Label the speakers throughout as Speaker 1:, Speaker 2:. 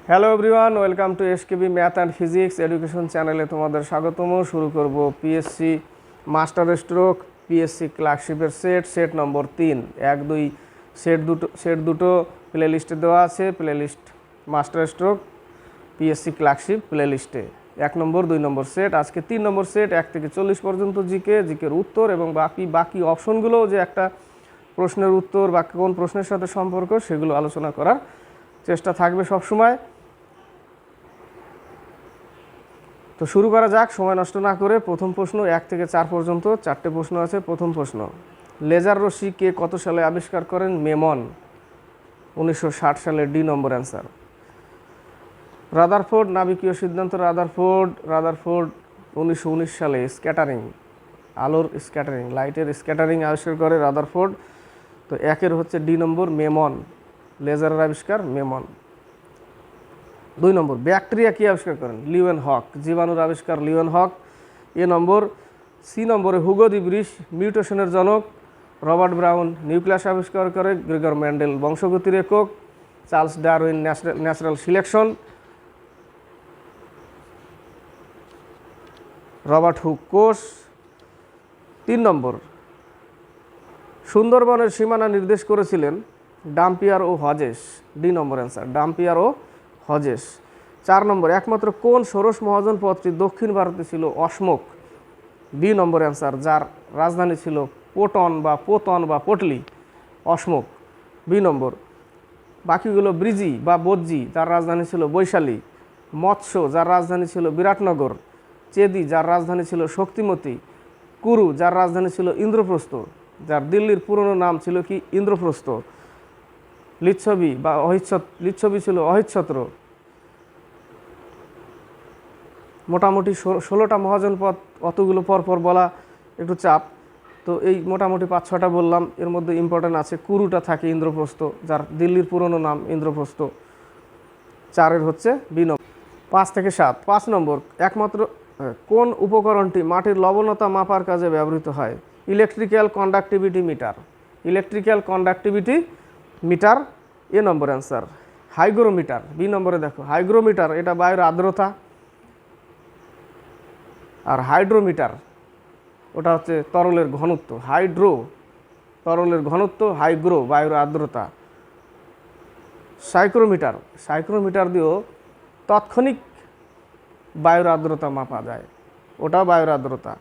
Speaker 1: Hello everyone, welcome to SKB math and physics education চ্যানেলে তোমাদের স্বাগতম। শুরু করব পিএসসি মাস্টার স্ট্রোক পিএসসি ক্লার্কশিপের সেট নম্বর 3 1 2 সেট দুটো প্লে লিস্টে দেওয়া আছে। Playlist master stroke PSC clerkship play লিস্টে 1 নম্বর 2 নম্বর সেট, আজকে 3 নম্বর সেট 1 থেকে 40 পর্যন্ত জিকের উত্তর এবং বাকি অপশনগুলো যে একটা প্রশ্নের উত্তর বা কোন প্রশ্নের সাথে সম্পর্ক সেগুলো আলোচনা করার চেষ্টা থাকবে সব সময়। তো শুরু করা যাক সময় নষ্ট না করে। প্রথম প্রশ্ন 1 থেকে 4 পর্যন্ত 4টে প্রশ্ন আছে। প্রথম প্রশ্ন, লেজার রশ্মি কে কত সালে আবিষ্কার করেন? মেমন 1960 সালে, ডি নম্বর অ্যান্সার। রাদারফোর্ড নাভিকীয় সিদ্ধান্ত, রাদারফোর্ড 1919 সালে। স্ক্যাটারিং, আলোর স্ক্যাটারিং, লাইটের স্ক্যাটারিং আবিষ্কার করে রাদারফোর্ড। তো 1 হচ্ছে ডি নম্বর মেমন, লেজারের আবিষ্কার মেমন। 2 নম্বর, ব্যাকটেরিয়া কি আবিষ্কার করেন? লিওয়েন হক, জীবাণুর আবিষ্কার লিওয়েন হক। এ নম্বর। সি নম্বরে, হুগো দি ব্রিশ মিউটেশনের জনক, রবার্ট ব্রাউন নিউক্লিয়াস আবিষ্কার করে, গ্রেগর মেন্ডেল বংশগতির একক, Charles Darwin natural selection, Robert Hooke কোষ। 3 নম্বর, সুন্দরবনের সীমানা নির্দেশ করেছিলেন ডাম্পিয়ার ও হজেস, ডি নম্বর অ্যান্সার, ডাম্পিয়ার ও হজেস। 4 নম্বর, একমাত্র কোন ষোড়শ মহাজন পদটি দক্ষিণ ভারতে ছিল? অসমক, বি নম্বর অ্যান্সার, যার রাজধানী ছিল পোতন বা পটলি, অসমক, বি নম্বর। বাকিগুলো ব্রিজি বা বজ্জি, যার রাজধানী ছিল বৈশালী, মৎস্য, যার রাজধানী ছিল বিরাটনগর, চেদি, যার রাজধানী ছিল শক্তিমতী, কুরু, যার রাজধানী ছিল ইন্দ্রপ্রস্থ, যার দিল্লির পুরনো নাম ছিল কি? ইন্দ্রপ্রস্থ, লিচ্ছবি ছিল অহিচ্ছত্র। মোটামুটি 16টা মহাজন পদ, অতগুলো পরপর বলা একটু চাপ। তো এই মোটামুটি 5-6টা বললাম, এর মধ্যে ইম্পর্টেন্ট আছে কুরুটা থাকে ইন্দ্রপ্রস্থ, যার দিল্লির পুরনো নাম ইন্দ্রপ্রস্থ। 4 হচ্ছে বি নম্বর। 5 থেকে 7। 5 নম্বর, একমাত্র কোন উপকরণটি মাটির লবণতা মাপার কাজে ব্যবহৃত হয়? ইলেকট্রিক্যাল কন্ডাক্টিভিটি মিটার, এ নম্বর অ্যান্সার। হাইগ্রোমিটার, বি নম্বরে দেখো হাইগ্রোমিটার, এটা বায়ুর আর্দ্রতা। আর হাইড্রোমিটার ওটা হচ্ছে তরলের ঘনত্ব। তরলের ঘনত্ব, হাইগ্রো বায়ুর আর্দ্রতা। সাইক্রোমিটার দিয়েও তাৎক্ষণিক বায়ুর আর্দ্রতা মাপা যায়, ওটাও বায়ুর আর্দ্রতা।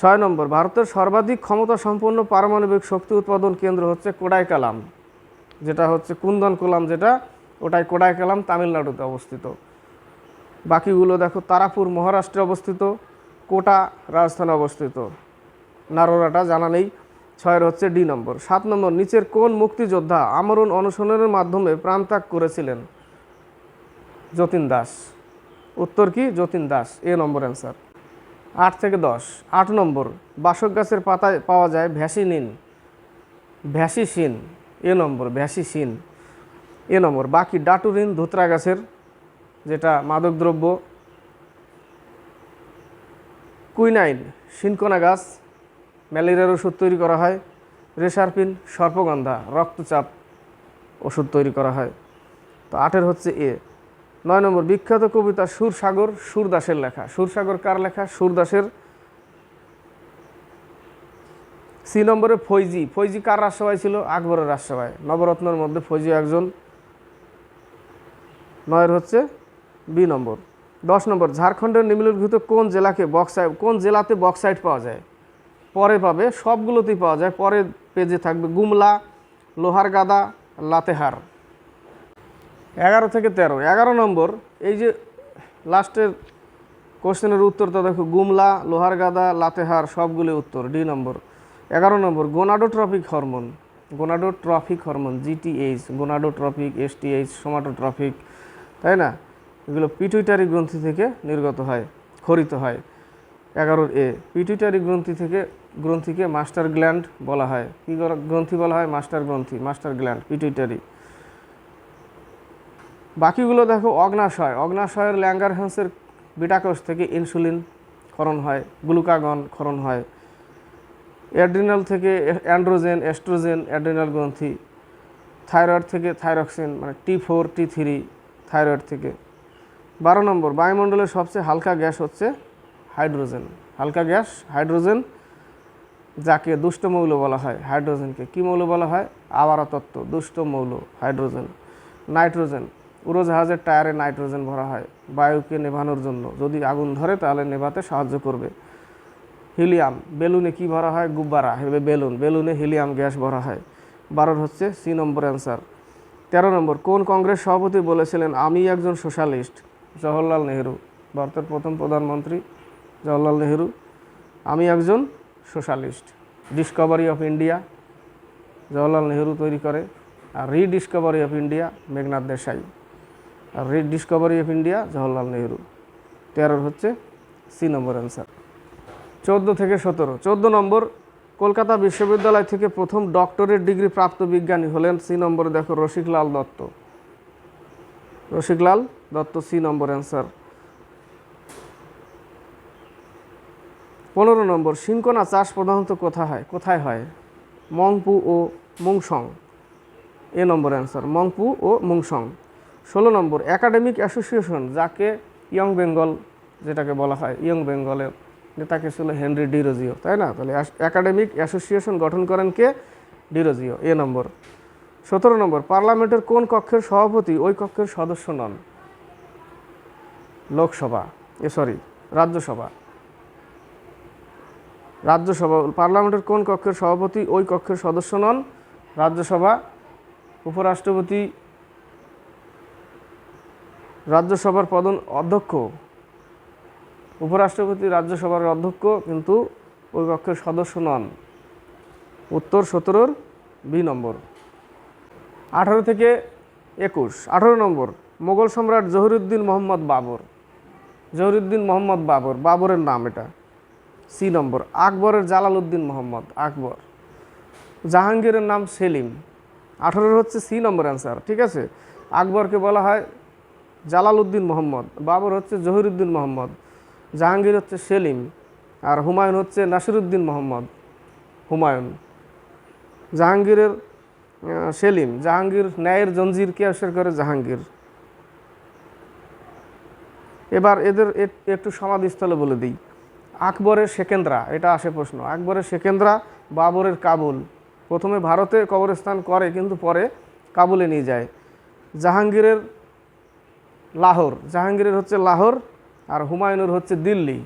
Speaker 1: 6 নম্বর, ভারতের সর্বাধিক ক্ষমতা সম্পন্ন পারমাণবিক শক্তি উৎপাদন কেন্দ্র হচ্ছে কোডাইকালাম, যেটা হচ্ছে কুন্দনকুলাম, ওটাই কোডাইকালাম তামিলনাড়ুতে অবস্থিত। বাকিগুলো দেখো, তারাপুর মহারাষ্ট্রে অবস্থিত, কোটা রাজস্থানে অবস্থিত, নারোরাটা জানা নেই। 6 হচ্ছে ডি নম্বর। 7 নম্বর, নিচের কোন মুক্তিযোদ্ধা আমরণ অনশনের মাধ্যমে প্রাণত্যাগ করেছিলেন? যতীন দাস, উত্তর কি? যতীন দাস, এ নম্বর অ্যান্সার। 8 থেকে 10। 8 নম্বর, বাসক গাছের পাতায় পাওয়া যায় ভ্যাসিসিন, এ নম্বর, ভ্যাসিসিন, এ নম্বর। বাকি ডাটুরিন ধুতরা গাছের, যেটা মাদকদ্রব্য। কুইনাইন শিনকোনা গাছ, ম্যালেরিয়ার ওষুধ তৈরি করা হয়। রেসারপিন সর্পগন্ধা, রক্তচাপ ওষুধ তৈরি করা হয়। তো 8 হচ্ছে এ। 9 নম্বর, বিখ্যাত কবিতা সুরসাগর, সুরদাসের লেখা। সুরসাগর কার লেখা? সুরদাসের। সি নম্বরে ফৈজি কার রাজসভায় ছিল? আকবরের রাজসভায়। নবরত্নের মধ্যে ফৈজি একজন। 9 হচ্ছে বি নম্বর। 10 নম্বর, ঝাড়খণ্ডের নিম্নলিখিত কোন জেলাতে বক্সাইট পাওয়া যায়? পরে পাবে, সবগুলোতেই পাওয়া যায়, পরে পেজে থাকবে। গুমলা, লোহারগাদা, লাতেহার। 11 থেকে 13। 11 নম্বর, এই যে লাস্টের কোশ্চেনের উত্তরটা দেখো, গুমলা, লোহারগাদা, লাতেহার সবগুলি উত্তর, D number. 11 number, gonadotropic hormone GTH, gonadotropic, STH, somatotropic, তাই না? এগুলো পিটুইটারি গ্রন্থি থেকে নির্গত হয়, খরিত হয়। 11 এ, পিটুইটারি গ্রন্থিকে মাস্টার গ্ল্যান্ড বলা হয়। কি গ্রন্থি বলা হয়? Master gland, pituitary. বাকিগুলো দেখো, অগ্নাশয়ের ল্যাঙ্গারহ্যান্সের বিটাকোষ থেকে ইনসুলিন ক্ষরণ হয়, গ্লুকাগন ক্ষরণ হয়। অ্যাড্রিনাল থেকে এস্ট্রোজেন অ্যাড্রিনাল গ্রন্থি। থাইরয়েড থেকে থাইরক্সিন, মানে T4 T3 থাইরয়েড থেকে। 12 নম্বর, বায়ুমণ্ডলের সবচেয়ে হালকা গ্যাস হচ্ছে হাইড্রোজেন। হালকা গ্যাস হাইড্রোজেন, যাকে দুষ্ট মৌল বলা হয়। হাইড্রোজেনকে কী মৌল বলা হয়? আবারা তত্ত্ব, দুষ্ট মৌল হাইড্রোজেন। নাইট্রোজেন, উড়োজাহাজের টায়ারে নাইট্রোজেন ভরা হয় বায়ুকে নেভানোর জন্য, যদি আগুন ধরে তাহলে নেভাতে সাহায্য করবে। হিলিয়াম, বেলুনে কি ভরা হয়? গুব্বারা, বেলুনে হিলিয়াম গ্যাস ভরা হয়। 12 হচ্ছে সি নম্বর অ্যান্সার। 13 নম্বর, কোন কংগ্রেস সভাপতি বলেছিলেন আমি একজন সোশ্যালিস্ট? জওহরলাল নেহেরু, ভারতের প্রথম প্রধানমন্ত্রী জওহরলাল নেহেরু। আমি একজন socialist. Discovery of India Jawaharlal Nehru তৈরি করে, আর rediscovery of India Meghnad Desai, আর rediscovery of India Jawaharlal Nehru. 13 হচ্ছে সি নম্বর অ্যান্সার। 14 থেকে 17। 14 নম্বর, কলকাতা বিশ্ববিদ্যালয় থেকে প্রথম ডক্টরেট ডিগ্রি প্রাপ্ত বিজ্ঞানী হলেন? সি নম্বরে দেখো রসিকলাল দত্ত। রসিকলাল দত্ত, সি নম্বর অ্যান্সার। 15 নম্বর, সিনকোনা চাষ প্রধানত কোথায় হয়? মংপু ও মুংসং, এ নম্বর অ্যান্সার, মংপু ও মুংসং। 16 নম্বর, একাডেমিক অ্যাসোসিয়েশন, যাকে ইয়ং বেঙ্গল যেটাকে বলা হয়, ইয়ং বেঙ্গলের নেতাকে ছিল হেনরি ডিরোজিও, তাই না? তাহলে একাডেমিক অ্যাসোসিয়েশন গঠন করেন কে? ডিরোজিও, এ নম্বর। 17 নম্বর, পার্লামেন্টের কোন কক্ষের সভাপতি ওই কক্ষের সদস্য নন? লোকসভা, রাজ্যসভা। পার্লামেন্টের কোন কক্ষের সভাপতি ওই কক্ষের সদস্য নন? রাজ্যসভা। উপরাষ্ট্রপতি রাজ্যসভার অধ্যক্ষ, উপরাষ্ট্রপতি রাজ্যসভার অধ্যক্ষ, কিন্তু ওই কক্ষের সদস্য নন। উত্তর 17 বি নম্বর। 18 থেকে 21। 18 নম্বর, মোগল সম্রাট জহিরুদ্দিন মোহাম্মদ বাবর। জহিরুদ্দিন মোহাম্মদ বাবর, বাবরের নাম এটা, সি নম্বর। আকবরের জালালউদ্দিন মোহাম্মদ, আকবর। জাহাঙ্গীরের নাম সেলিম। 18 হচ্ছে সি নম্বর অ্যান্সার, ঠিক আছে। আকবরকে বলা হয় জালালউদ্দিন মোহাম্মদ, বাবর হচ্ছে জহিরুদ্দিন মোহাম্মদ, জাহাঙ্গীর হচ্ছে সেলিম, আর হুমায়ুন হচ্ছে নাসিরুদ্দিন মোহাম্মদ হুমায়ুন। জাহাঙ্গীরের সেলিম, জাহাঙ্গীর ন্যায়ের জঞ্জিরকে আবিষ্কার করে জাহাঙ্গীর। এবার এদের একটু সমাধিস্থলে বলে দিই। আকবরের সেকেন্দ্রা, এটা আসে প্রশ্ন। আকবরের সেকেন্দ্রা, বাবরের কাবুল। প্রথমে ভারতে কবরস্থান করে, কিন্তু পরে কাবুলে নিয়ে যায়। জাহাঙ্গীরের লাহোর, জাহাঙ্গীরের হচ্ছে লাহোর, আর হুমায়ুনের হচ্ছে দিল্লি,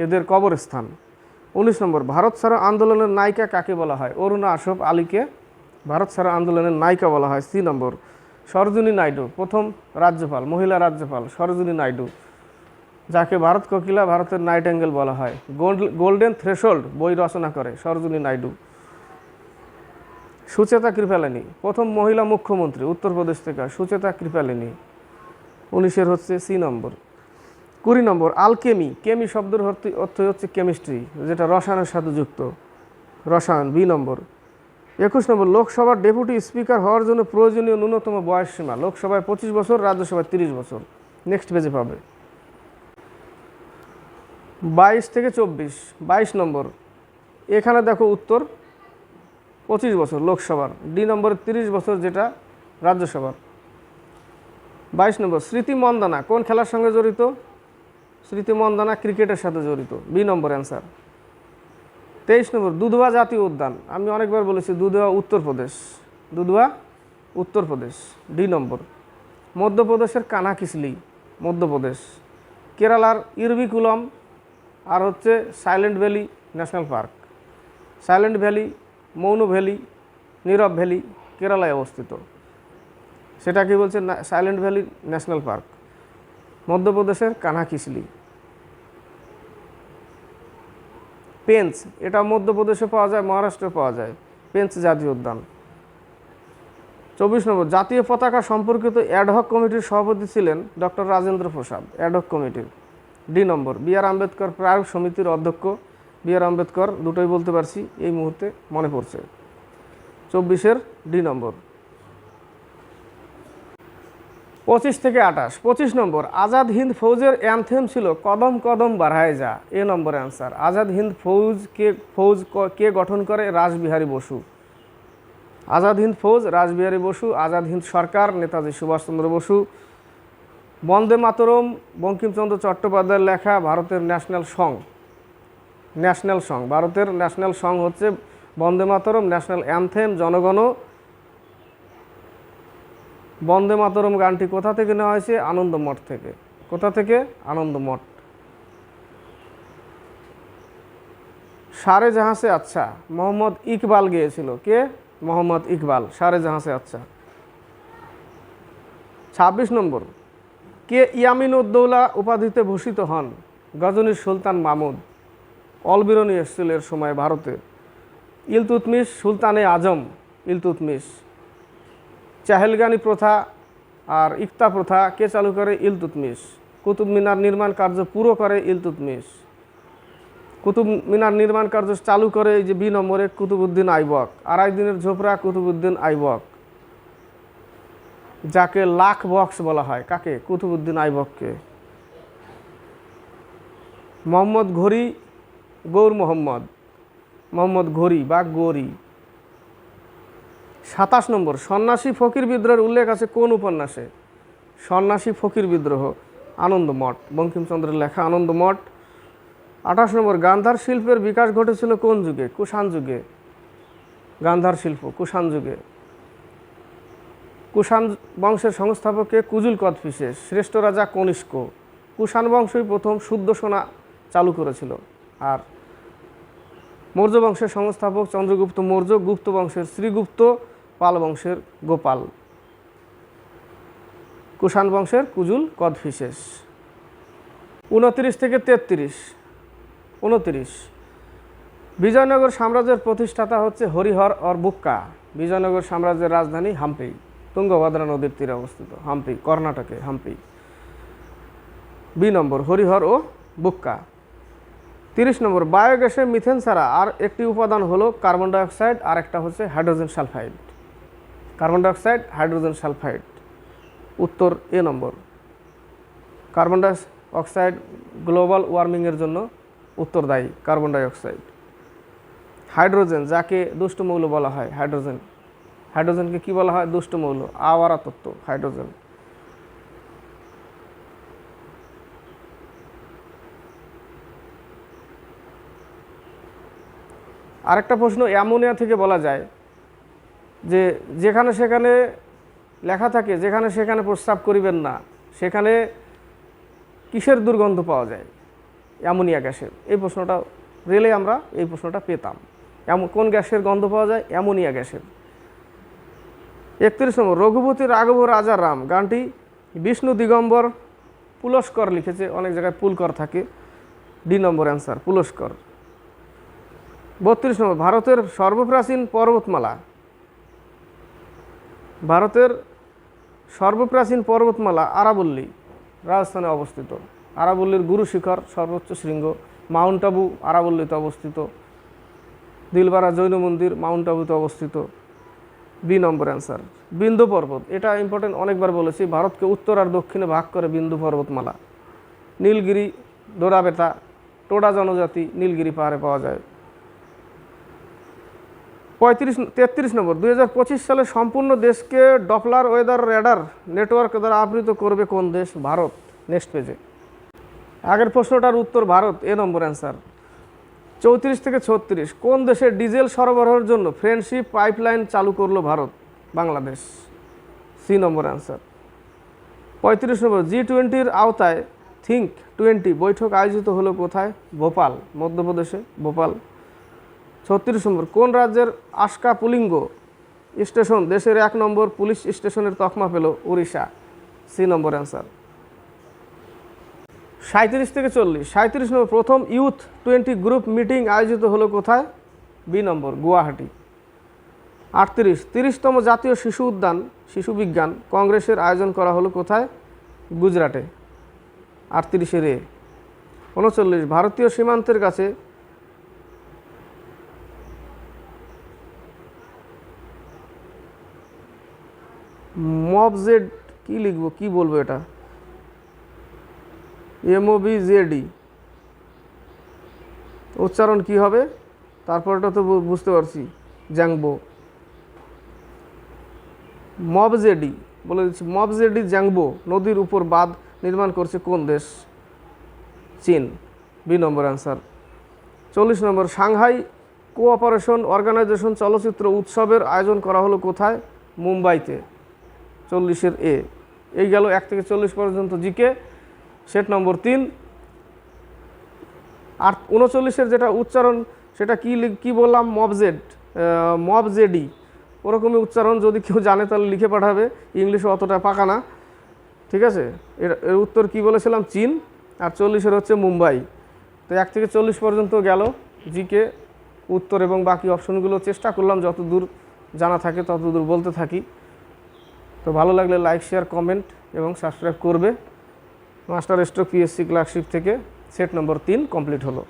Speaker 1: এদের কবরস্থান। 19 নম্বর, ভারত ছাড়ো আন্দোলনের নায়িকা কাকে বলা হয়? অরুণা আসফ আলীকে ভারত ছাড়ো আন্দোলনের নায়িকা বলা হয়। সি নম্বর। সরোজিনী নাইডু, প্রথম রাজ্যপাল, মহিলা রাজ্যপাল সরোজিনী নাইডু, যাকে ভারত কোকিলা, ভারতের নাইটেঙ্গেল বলা হয়। গোল্ডেন থ্রেশোল্ড বই রচনা করে সরোজিনী নাইডু। সুচেতা কৃপালিনী, প্রথম মহিলা মুখ্যমন্ত্রী, উত্তরপ্রদেশ থেকে সুচেতা কৃপালিনী। 19 হচ্ছে সি নম্বর। 20 নম্বর, আলকেমি, কেমি শব্দের অর্থ হচ্ছে কেমিস্ট্রি, যেটা রসায়নের সাথে যুক্ত, রসায়ন, বি নম্বর। 21 নম্বর, লোকসভার ডেপুটি স্পিকার হওয়ার জন্য প্রয়োজনীয় ন্যূনতম বয়স সীমা? লোকসভায় 25 বছর, রাজ্যসভায় 30 বছর। নেক্সট পেজে পাবে। 22 থেকে 24। 22 নম্বর, এখানে দেখো উত্তর 25 বছর লোকসভার, ডি নম্বরে 30 বছর যেটা রাজ্যসভার। 22 নম্বর, স্মৃতি মন্দানা কোন খেলার সঙ্গে জড়িত? স্মৃতি মন্দানা ক্রিকেটের সাথে জড়িত, বি নম্বর অ্যান্সার। 23 নম্বর, দুধওয়া জাতীয় উদ্যান, আমি অনেকবার বলেছি দুধওয়া উত্তরপ্রদেশ, দুধওয়া উত্তরপ্রদেশ, ডি নম্বর। মধ্যপ্রদেশের কানাকিসলি, মধ্যপ্রদেশ। কেরালার ইরবিকুলম, আর হচ্ছে silent valley national park. Silent valley, মৌন ভ্যালি, নীরব ভ্যালি কেরালায় অবস্থিত, সেটা কি বলছে? সাইলেন্ট ভ্যালি ন্যাশনাল পার্ক, মধ্যপ্রদেশের কানাকিসলি। পেঞ্চ, এটা মধ্যপ্রদেশে পাওয়া যায়, মহারাষ্ট্রে পাওয়া যায়, পেঞ্চ জাতীয় উদ্যান। 24 নম্বর, জাতীয় পতাকা সম্পর্কিত অ্যাডহক কমিটির সভাপতি ছিলেন ডক্টর রাজেন্দ্র প্রসাদ, অ্যাডহক কমিটির, ডি নম্বর। বি আর আম্বেদকর প্রায়োগ সমিতির অধ্যক্ষ, বি আর আম্বেদকর, দুটোই বলতে পারছি এই মুহূর্তে মনে পড়ছে। 24-এর ডি নম্বর। 25 থেকে 28। 25 নম্বর, আজাদ হিন্দ ফৌজের অ্যানথেম ছিল কদম কদম বাড়ায় যা, এ নম্বর অ্যান্সার। আজাদ হিন্দ ফৌজ কে গঠন করে? রাসবিহারী বসু। আজাদ হিন্দ ফৌজ রাসবিহারী বসু। আজাদ হিন্দ সরকার নেতাজি সুভাষচন্দ্র বসু। বন্দে মাতরম বঙ্কিমচন্দ্র চট্টোপাধ্যায়ের লেখা ভারতের ন্যাশনাল সং। ভারতের ন্যাশনাল সং হচ্ছে বন্দে মাতরম। ন্যাশনাল অ্যানথেম জনগণ। বন্দে মাতরম গানটি কোথা থেকে নেওয়া হয়েছে? আনন্দমঠ থেকে। কোথা থেকে? আনন্দমঠ। সারে জাহাঁ সে আচ্ছা মোহাম্মদ ইকবাল গেয়েছিল। কে? মোহাম্মদ ইকবাল। সারে জাহাঁ সে আচ্ছা। ২৬ নম্বর, কে ইয়ামিন-উদ-দৌলা উপাধিতে ভূষিত হন? গজনীর সুলতান মাহমুদ। অলবিরনি এসেছিল এর সময় ভারতে। ইলতুৎমিশ, সুলতানে আজম ইলতুৎমিশ। চাহেলগানি প্রথা আর ইকতা প্রথা কে চালু করে? ইলতুৎমিশ। কুতুব মিনার নির্মাণ কার্য পুরো করে ইলতুৎমিশ। কুতুব মিনার নির্মাণ কার্য চালু করে এই যে ২ নম্বরে কুতুবউদ্দিন আইবক। আড়াই দিনের ঝোপড়া কুতুবউদ্দিন আইবক, যাকে লাখ বক্স বলা হয়। কাকে? কুতুবউদ্দিন আইবককে। মোহাম্মদ ঘুরি, গৌর মোহাম্মদ ঘুরি বা গৌরী। ২৭ নম্বর, সন্ন্যাসী ফকির বিদ্রোহের উল্লেখ আছে কোন উপন্যাসে? সন্ন্যাসী ফকির বিদ্রোহ, আনন্দমঠ। বঙ্কিমচন্দ্রের লেখা আনন্দমঠ। ২৮ নম্বর, গান্ধার শিল্পের বিকাশ ঘটেছিল কোন যুগে? কুষাণ যুগে। গান্ধার শিল্প কুষাণ যুগে। কুষাণ বংশের সংস্থাপককে কুজুল কদফিসেস। শ্রেষ্ঠ রাজা কনিষ্ক। কুষাণ বংশই প্রথম শুদ্ধ সোনা চালু করেছিল। আর মৌর্য বংশের সংস্থাপক চন্দ্রগুপ্ত মৌর্য। গুপ্ত বংশের শ্রীগুপ্ত। পাল বংশের গোপাল। কুষাণ বংশের কুজুল কদফিসেস। ২৯ থেকে ৩৩। ২৯, বিজয়নগর সাম্রাজ্যের প্রতিষ্ঠাতা হচ্ছে হরিহর অর বুক্কা। বিজয়নগর সাম্রাজ্যের রাজধানী হাম্পি। তুঙ্গভদ্রা নদীর তীরে অবস্থিত হাম্পি, কর্ণাটকে হাম্পি। ২ নম্বর, হরিহর ও বুক্কা। ৩০ নম্বর, বায়োগ্যাসে মিথেন ছাড়া আর একটি উপাদান হলো কার্বন ডাইঅক্সাইড, আর একটা হচ্ছে hydrogen sulphide. Carbon dioxide, hydrogen sulphide. উত্তর এ নম্বর। কার্বন ডাইঅক্সাইড গ্লোবাল ওয়ার্মিংয়ের জন্য উত্তরদায়ী কার্বন ডাইঅক্সাইড। হাইড্রোজেন, যাকে দুষ্ট মৌল বলা হয়, হাইড্রোজেনকে কি বলা হয়? দুষ্ট মৌল, আওয়ারা তত্ত্ব হাইড্রোজেন। আরেকটা প্রশ্ন অ্যামোনিয়া থেকে বলা যায় যে যেখানে সেখানে লেখা থাকে যেখানে সেখানে প্রস্রাব করিবেন না, সেখানে কিসের দুর্গন্ধ পাওয়া যায়? অ্যামোনিয়া গ্যাসের। এই প্রশ্নটা রেলে আমরা এই প্রশ্নটা পেতাম। কোন গ্যাসের গন্ধ পাওয়া যায়? অ্যামোনিয়া গ্যাসের। ৩১ নম্বর, রঘুপতি রাঘব রাজা রাম গানটি বিষ্ণু দিগম্বর পুলস্কর লিখেছে। অনেক জায়গায় পুলকর থাকে। ডি নম্বর অ্যান্সার, পুলস্কর। ৩২ নম্বর, ভারতের সর্বপ্রাচীন পর্বতমালা। ভারতের সর্বপ্রাচীন পর্বতমালা আরাবল্লী, রাজস্থানে অবস্থিত। আরাবল্লীর গুরু শিখর সর্বোচ্চ শৃঙ্গ। মাউন্ট আবু আরাবল্লীতে অবস্থিত। দিলবারা জৈন মন্দির মাউন্ট আবুতে অবস্থিত। বি নম্বর অ্যান্সার। বিন্দু পর্বত, এটা ইম্পর্টেন্ট, অনেকবার বলেছি। ভারতকে উত্তর আর দক্ষিণে ভাগ করে বিন্দু পর্বতমালা। নীলগিরি, ডোরাবেতা, টোডা জনজাতি নীলগিরি পাহাড়ে পাওয়া যায়। ৩৩ নম্বর, ২০২৫ সালে সম্পূর্ণ দেশকে ডপলার ওয়েদার রেডার নেটওয়ার্ক দ্বারা আবৃত করবে কোন দেশ? ভারত। নেক্সট পেজে। আগের প্রশ্নটার উত্তর ভারত, এ নম্বর অ্যান্সার। ৩৪ থেকে ৩৬, কোন দেশের ডিজেল সরবরাহের জন্য ফ্রেন্ডশিপ পাইপলাইন চালু করলো ভারত? বাংলাদেশ। সি নম্বর অ্যান্সার। ৩৫ নম্বর, G20-র আওতায় থিঙ্ক 20 বৈঠক আয়োজিত হলো কোথায়? ভোপাল, মধ্যপ্রদেশে ভোপাল। ৩৬ নম্বর, কোন রাজ্যের আস্কা পুলিঙ্গ স্টেশন দেশের ১ নম্বর পুলিশ স্টেশনের তকমা পেল? উড়িষ্যা। সি নম্বর অ্যান্সার। ৩৭ থেকে ৪০, ৩৭ নম্বর, প্রথম ইউথ 20 গ্রুপ মিটিং আয়োজিত হলো কোথায়? বি নম্বর, গুয়াহাটি। ৩৮, ৩০তম জাতীয় শিশু উদ্যান শিশু বিজ্ঞান কংগ্রেসের আয়োজন করা হলো কোথায়? গুজরাটে। ৩৮ এ। ৩৯, ভারতীয় সীমান্তের কাছে মবজেড কি লিখবো, কি বলবো এটা? MOBZD উচ্চারণ কি হবে? তারপরটা তো বুঝতে পারছি, জ্যাংবো। মবজেডি বলে দিচ্ছি, মবজেডি জ্যাংবো নদীর উপর বাঁধ নির্মাণ করছে কোন দেশ? চীন। বি নম্বর অ্যান্সার। 40 নম্বর, সাংহাই কোঅপারেশন অর্গানাইজেশন চলচ্চিত্র উৎসবের আয়োজন করা হলো কোথায়? মুম্বাইতে। 40-এর এ। এই গেল 1 থেকে 40 পর্যন্ত জিকে। Set number 3। আর 39-এর যেটা উচ্চারণ সেটা কি বললাম? মবজেডি, ওরকমই উচ্চারণ। যদি কেউ জানে তাহলে লিখে পাঠাবে, ইংলিশও অতটা পাকা না, ঠিক আছে? এর উত্তর কি বলেছিলাম? চীন। আর 40-এর হচ্ছে মুম্বাই। তো 1 থেকে 40 পর্যন্ত গেল জিকে উত্তর, এবং বাকি অপশনগুলো চেষ্টা করলাম যত দূর জানা থাকে তত দূর বলতে থাকি। তো ভালো লাগলে লাইক, শেয়ার, কমেন্ট এবং সাবস্ক্রাইব করবে। মাস্টার স্ট্রোক পিএসসি ক্লার্কশিপ থেকে সেট নম্বর 3 কমপ্লিট হলো।